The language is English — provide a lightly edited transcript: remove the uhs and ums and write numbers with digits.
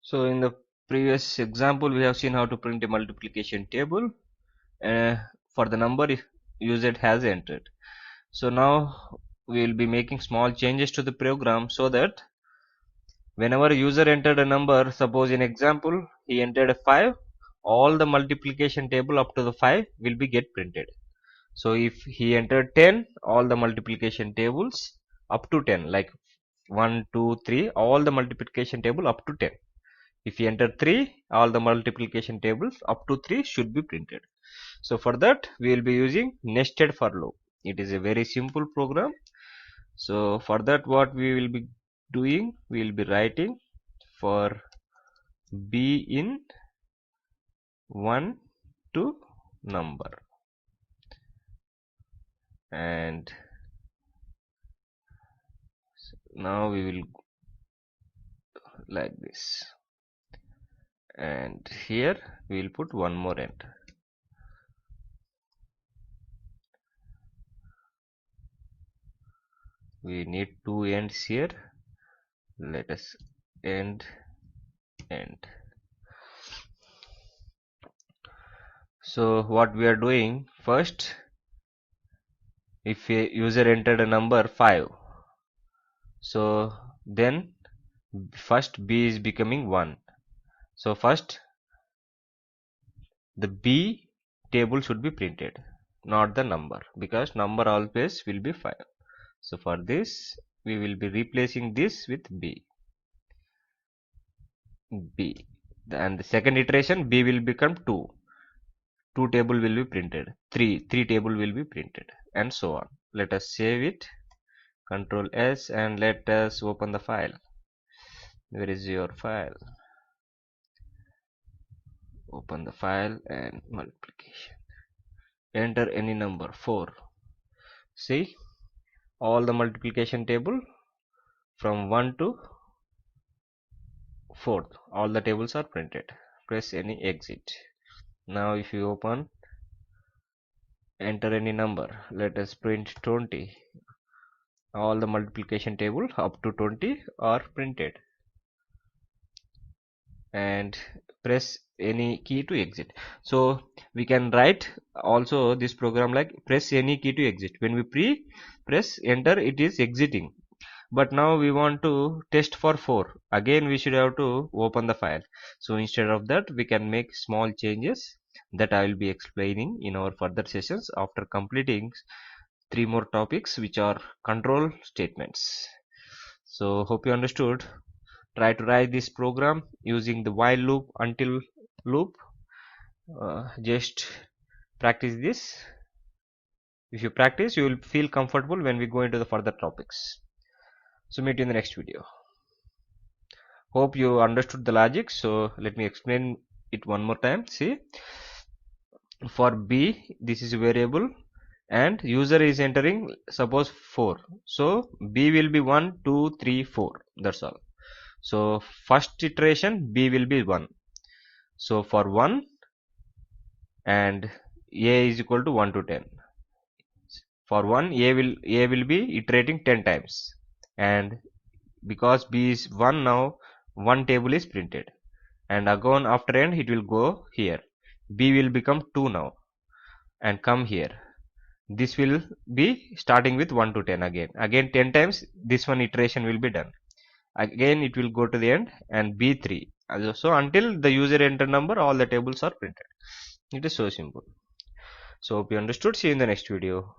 So in the previous example, we have seen how to print a multiplication table uh, for the number user has entered. So now we will be making small changes to the program so that whenever user entered a number, suppose in example he entered a 5, all the multiplication table up to the 5 will be get printed. So if he entered 10, all the multiplication tables up to 10, like 1, 2, 3, all the multiplication table up to 10. If you enter 3, all the multiplication tables up to 3 should be printed. So for that we will be using nested for loop. It is a very simple program. So for that what we will be doing, we will be writing for b in 1 to number, and now we will like this, and here we will put one more end. We need two ends here. Let us end. So what we are doing first, if a user entered a number 5, so then first b is becoming 1. So first the b table should be printed, not the number, because number always will be 5. So for this we will be replacing this with b, and the second iteration b will become 2. 2 table will be printed, 3 table will be printed, and so on. Let us save it, Control S, and let us open the file. Where is your file? Open the file and multiplication. Enter any number 4. See, all the multiplication table from 1 to 4th, all the tables are printed. Press any exit. Now if you open, enter any number, let us print 20. All the multiplication table up to 20 are printed, and press any key to exit. So we can write also this program like press any key to exit. When we press enter, it is exiting. But now we want to test for 4. Again we should have to open the file. So instead of that, we can make small changes that I will be explaining in our further sessions after completing 3 more topics, which are control statements. So hope you understood. Try to write this program using the while loop, until loop. Just practice this. If you practice, you will feel comfortable when we go into the further topics. So meet you in the next video. Hope you understood the logic. So let me explain it one more time. See, for b, this is a variable and user is entering suppose 4. So b will be 1, 2, 3, 4. That's all. So first iteration b will be 1. So for 1, and a is equal to 1 to 10. For 1, a will be iterating 10 times, and because b is 1, now 1 table is printed, and again after end it will go here. B will become 2 now and come here. This will be starting with 1 to 10 again 10 times. This one iteration will be done. Again it will go to the end, and b3. So until the user enter number, all the tables are printed. It is so simple. So hope you understood. See you in the next video.